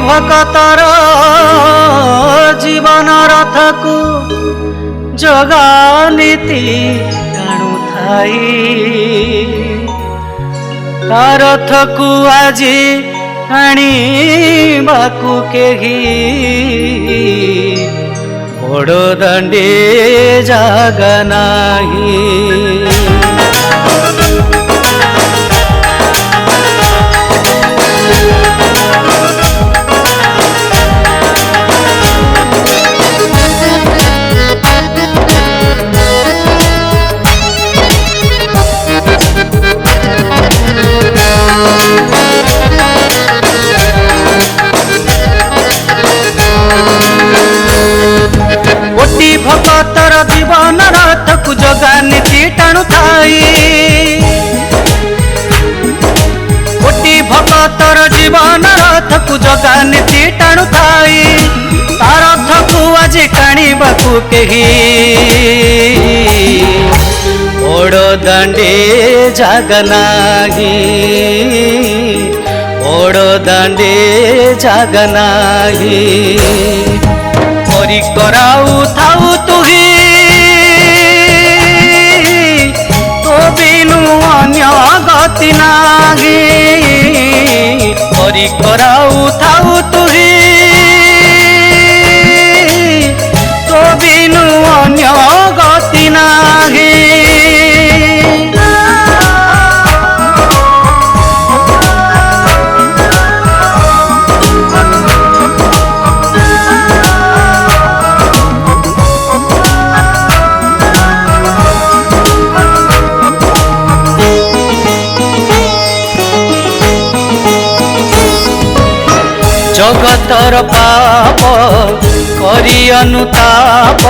भकतर जीवन रथ को जगा नीति टाणु थाई रथ को आज आनिबाकु केही बड़ दांडे जागा नाही। भकतर जीवन रथ को जगा नीति टाणु थाई कोटि भकतर जीवन रथ को जगा नीति टाणु थाई रथ को आज टाणिबाकु केही बड़ दांडे जागा नाही बड़ दांडे जागा नाही। कराऊ थाऊ तुही तो बिनु अन्य गति नाही कराऊ थाऊ तुही तो बिनु अन्य गति नाही। जगतर पाप करी अनुताप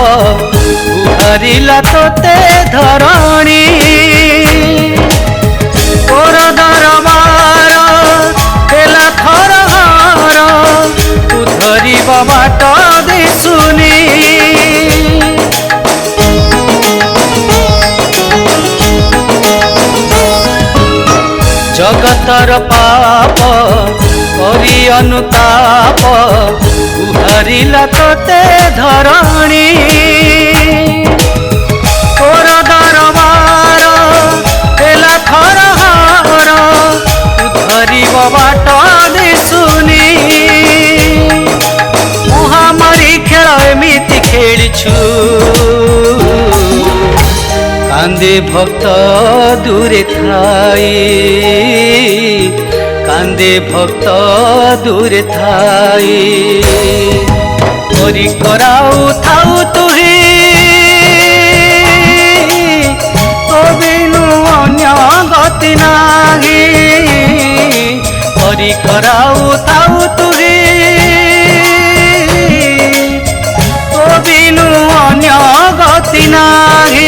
उहरिला तोते धरणी तोर दरबार हेला थरहार तू धरिबा बाट दिसुनी जगतर पाप करी अनुताप उहरिला तोते धरणी तोर दरबार हेला थरहार तू धरिब बाट दिसुनी महामारी खेल एमिति खेलिछु कांदे भक्त दूरे थाई कांदे भक्त दूरे थाई कराऊ थाऊ तुही तो बिनु अन्य गति नाही कराऊ थाऊ तुही तो बिनु अन्य गति नाही।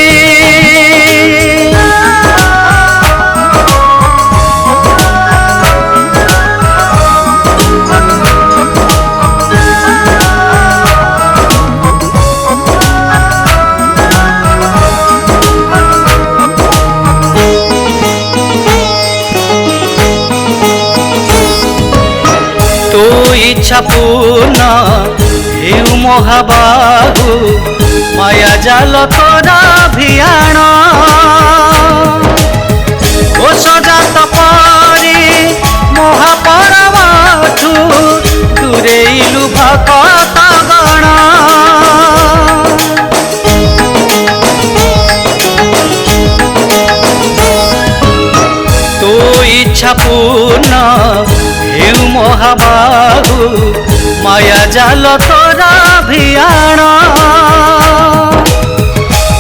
इच्छा पूर्ण हेउ महाबाहु माया जाल तोरा भियाण घोष जात परी महापरमाठु दूरेइलु भक्त गण तो इच्छा पूर्ण हेउ महाबाहु माया जाल तोरा भियाण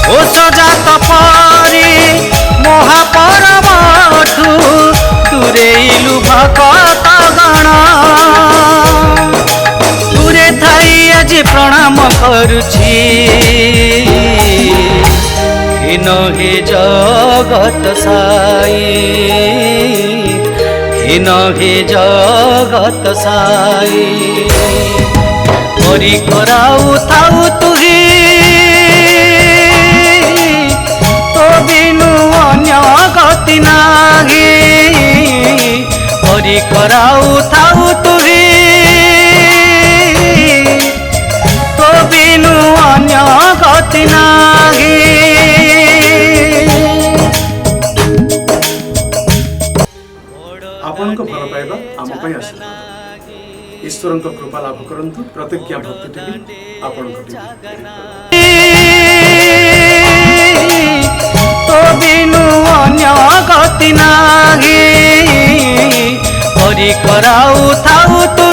घोष जात परी महापरमाठु दूरेइलु भक्त गण दूरे थाई आज प्रणाम करुछि हीन हे जगत साई हीन हे जगत साई कराऊ थाऊ तुही तो बिनु अन्य गति नाही कराऊ थाऊ तुही ईश्वर कृपा लाभ करंतु। प्रतिज्ञा भक्ति टीवी आपण तो बिनु अन्य गति नाही, हरि कराऊ थाऊ तू